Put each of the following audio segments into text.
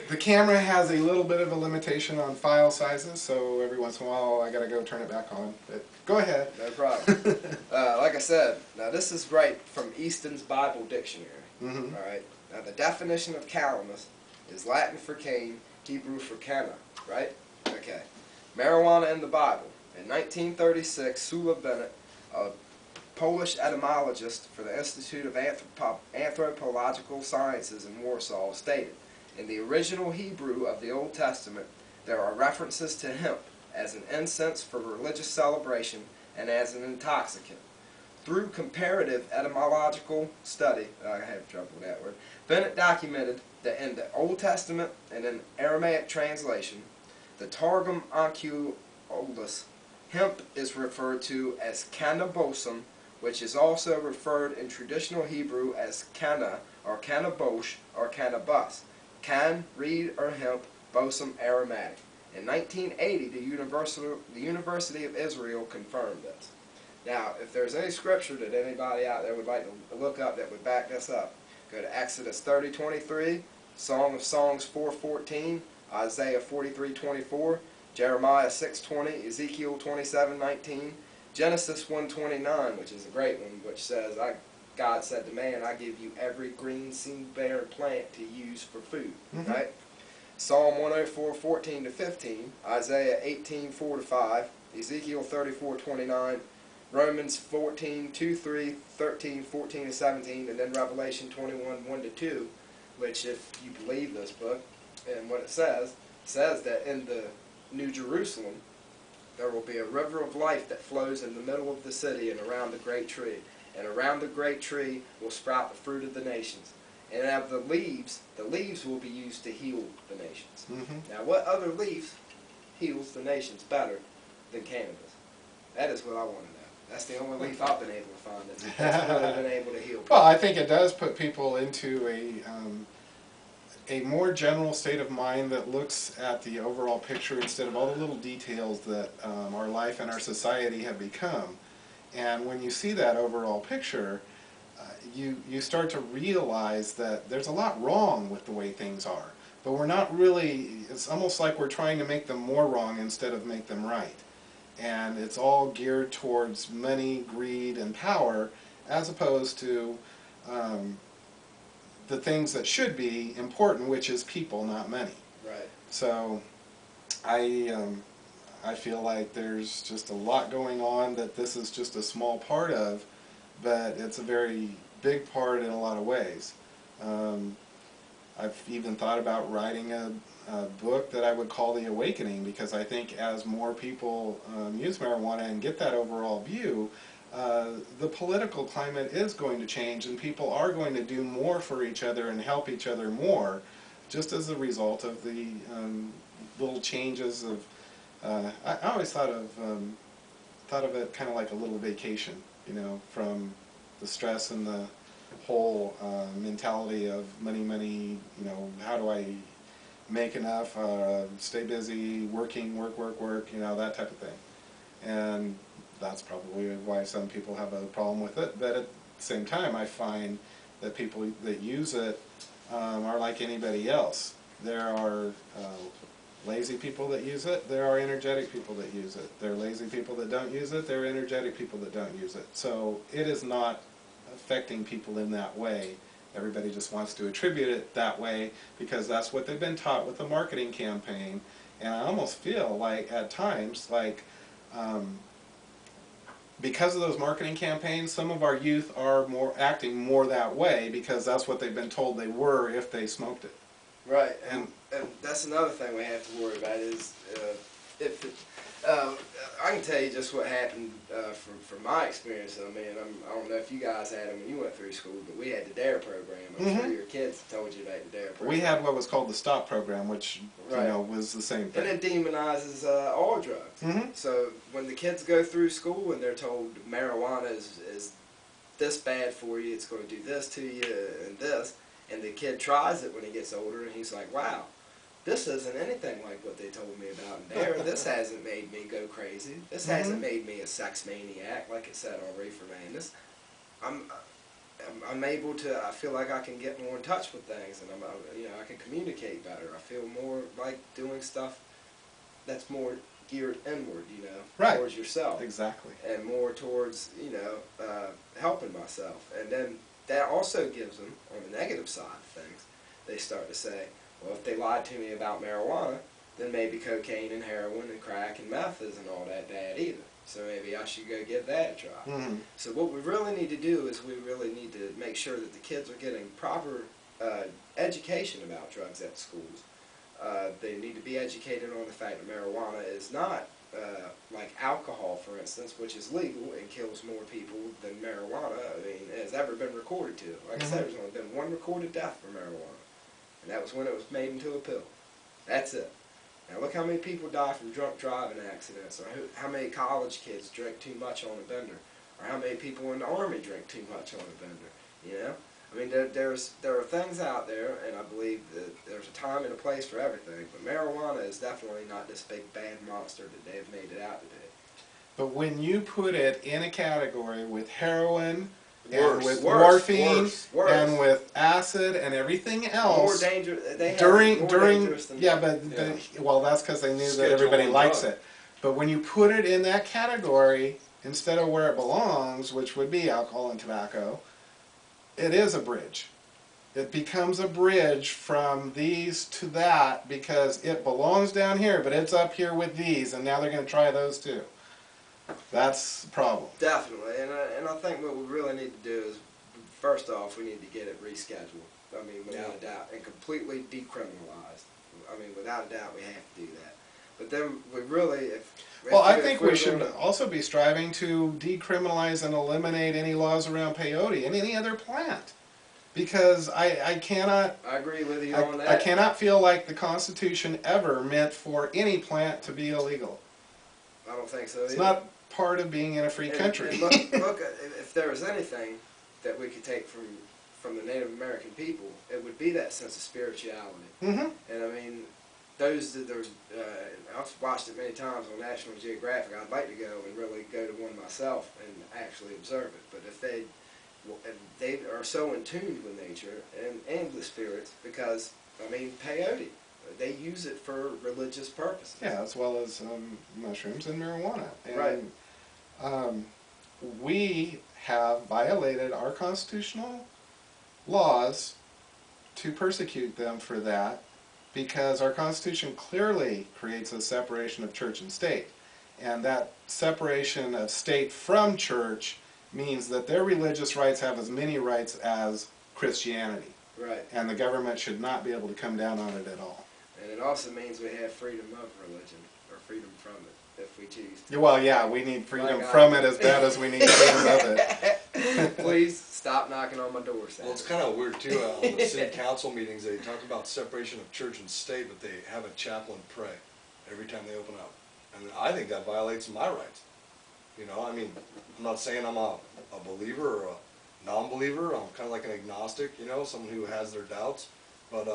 The camera has a little bit of a limitation on file sizes, so every once in a while I gotta go turn it back on. But go ahead. No problem. Like I said, now this is right from Easton's Bible Dictionary. Mm-hmm. All right. Now the definition of calamus is Latin for cane, Hebrew for canna. Right? Okay. Marijuana in the Bible. In 1936, Sula Bennett, a Polish etymologist for the Institute of Anthropological Sciences in Warsaw, stated, in the original Hebrew of the Old Testament, there are references to hemp as an incense for religious celebration and as an intoxicant. Through comparative etymological study, I have trouble with that word, Bennett documented that in the Old Testament and in Aramaic translation, the Targum Onkelos, hemp is referred to as cannabosum, which is also referred in traditional Hebrew as canna, or cannabosh, or cannabis. Can, reed, or hemp, bosom, aromatic. In 1980, the University of Israel confirmed this. Now, if there's any scripture that anybody out there would like to look up that would back this up, go to Exodus 30:23, Song of Songs 4:14, Isaiah 43:24, Jeremiah 6:20, Ezekiel 27:19, Genesis 1:29, which is a great one, which says, God said to man, I give you every green seed-bearing plant to use for food. Mm-hmm. Right? Psalm 104:14-15, Isaiah 18:4-5, Ezekiel 34:29, Romans 14:2-3, 13, 14-17, and then Revelation 21:1-2, which, if you believe this book and what it says that in the New Jerusalem, there will be a river of life that flows in the middle of the city and around the great tree. And around the great tree will sprout the fruit of the nations. And of the leaves will be used to heal the nations. Mm-hmm. Now, what other leaf heals the nations better than cannabis? That is what I want to know. That's the only leaf I've been able to find that's really been able to heal people. Well, I think it does put people into a more general state of mind that looks at the overall picture instead of all the little details that our life and our society have become. And when you see that overall picture, you start to realize that there's a lot wrong with the way things are. But we're not really, it's almost like we're trying to make them more wrong instead of make them right. And it's all geared towards money, greed, and power, as opposed to the things that should be important, which is people, not money. Right. So I feel like there's just a lot going on that this is just a small part of, but it's a very big part in a lot of ways. I've even thought about writing a book that I would call The Awakening, because I think as more people use marijuana and get that overall view, the political climate is going to change, and people are going to do more for each other and help each other more, just as a result of the little changes of. I always thought of it kind of like a little vacation, you know, from the stress and the whole mentality of money, you know, how do I make enough, stay busy, working, work, you know, that type of thing. And that's probably why some people have a problem with it. But at the same time, I find that people that use it are like anybody else. There are lazy people that use it, there are energetic people that use it. There are lazy people that don't use it, there are energetic people that don't use it. So it is not affecting people in that way. Everybody just wants to attribute it that way because that's what they've been taught with the marketing campaign. And I almost feel like at times, like because of those marketing campaigns, some of our youth are acting more that way because that's what they've been told they were if they smoked it. Right, and that's another thing we have to worry about is I can tell you just what happened from my experience. I mean, I don't know if you guys had them when you went through school, but we had the DARE program. I'm sure your kids told you about the DARE program. We had what was called the STOP program, which you know was the same thing. And it demonizes all drugs. So when the kids go through school and they're told marijuana is this bad for you, it's going to do this to you and this, and the kid tries it when he gets older, and he's like, wow, this isn't anything like what they told me about in there. This hasn't made me go crazy. This hasn't made me a sex maniac like it said on Reefer Man. I'm able to, I feel like I can get more in touch with things, and I can communicate better. I feel more like doing stuff that's more geared inward, Right. towards yourself. Exactly. And more towards, helping myself. And then that also gives them, on the negative side of things, they start to say, well, if they lied to me about marijuana, then maybe cocaine and heroin and crack and meth isn't all that bad either. So maybe I should go give that a try. Mm-hmm. So what we really need to do is we really need to make sure that the kids are getting proper education about drugs at schools. They need to be educated on the fact that marijuana is not like alcohol, for instance, which is legal and kills more people than marijuana. I mean, has ever been recorded to. Like I said, there's only been one recorded death for marijuana, and that was when it was made into a pill. That's it. Now look how many people die from drunk driving accidents, or how many college kids drink too much on a bender, or how many people in the Army drink too much on a bender, I mean, there are things out there, and I believe that there's a time and a place for everything, but marijuana is definitely not this big bad monster that they've made it out to be. But when you put it in a category with heroin, Worse, and with worse, morphine, worse, worse. and with acid and everything else, More dangerous. They have more dangerous than yeah, that. but well, that's because they knew that Schedule everybody one likes drug. it. But when you put it in that category instead of where it belongs, which would be alcohol and tobacco, it is a bridge. It becomes a bridge from these to that because it belongs down here, but it's up here with these, and now they're going to try those too. That's the problem. Definitely, and I think what we really need to do is, first off, we need to get it rescheduled. I mean, without a doubt, and completely decriminalized. I mean, without a doubt, we have to do that. But then we really, Well, I think we should also be striving to decriminalize and eliminate any laws around peyote and any other plant. Because I cannot... I agree with you on that. I cannot feel like the Constitution ever meant for any plant to be illegal. I don't think so either. It's not part of being in a free country. And look, if there was anything that we could take from the Native American people, it would be that sense of spirituality. Mm-hmm. And I mean, I've watched it many times on National Geographic. I'd like to go and really go to one myself and actually observe it. But if they are so in tune with nature and the spirits, because, I mean, peyote, they use it for religious purposes. Yeah, as well as mushrooms and marijuana. And, Right. We have violated our constitutional laws to persecute them for that because our Constitution clearly creates a separation of church and state. And that separation of state from church means that their religious rights have as many rights as Christianity. Right. And the government should not be able to come down on it at all. And it also means we have freedom of religion, or freedom from it, if we choose to. Well, yeah, we need freedom Like from it as bad as we need freedom of it. Please stop knocking on my door, Sam. Well, it's kind of weird too. On the city council meetings, they talk about separation of church and state, but they have a chaplain pray every time they open up, and I think that violates my rights. I mean, I'm not saying I'm a believer or a non-believer. I'm kind of like an agnostic, someone who has their doubts. But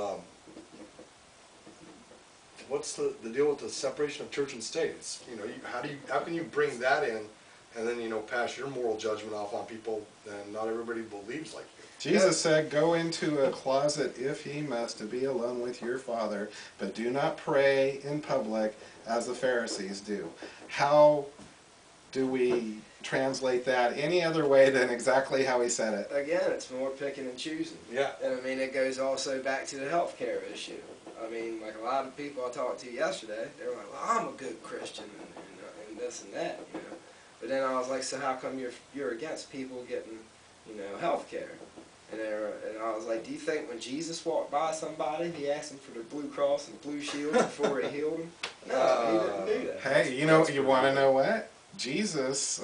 what's the deal with the separation of church and state? It's, how can you bring that in and then pass your moral judgment off on people? Then not everybody believes like you. Jesus said, "Go into a closet if ye must to be alone with your Father, but do not pray in public as the Pharisees do." How do we translate that any other way than exactly how he said it? Again, it's more picking and choosing. Yeah. And I mean, it goes also back to the healthcare issue. I mean, like a lot of people I talked to yesterday, they were like, "Well, I'm a good Christian," and this and that, But then I was like, "So how come you're against people getting, health care?" And I was like, "Do you think when Jesus walked by somebody, he asked them for the Blue Cross and Blue Shield before he healed them?" No, he didn't do that. Hey, you want to know what? Jesus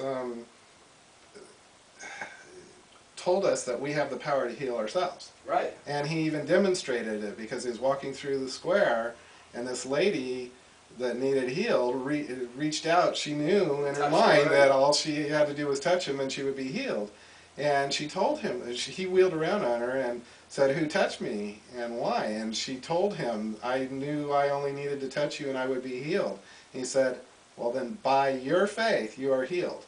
told us that we have the power to heal ourselves. Right. And he even demonstrated it because he was walking through the square, and this lady that needed healed reached out. She knew in her mind that all she had to do was touch him and she would be healed. And she told him, he wheeled around on her and said, "Who touched me and why?" And she told him, "I knew I only needed to touch you and I would be healed." He said, "Well then, by your faith you are healed."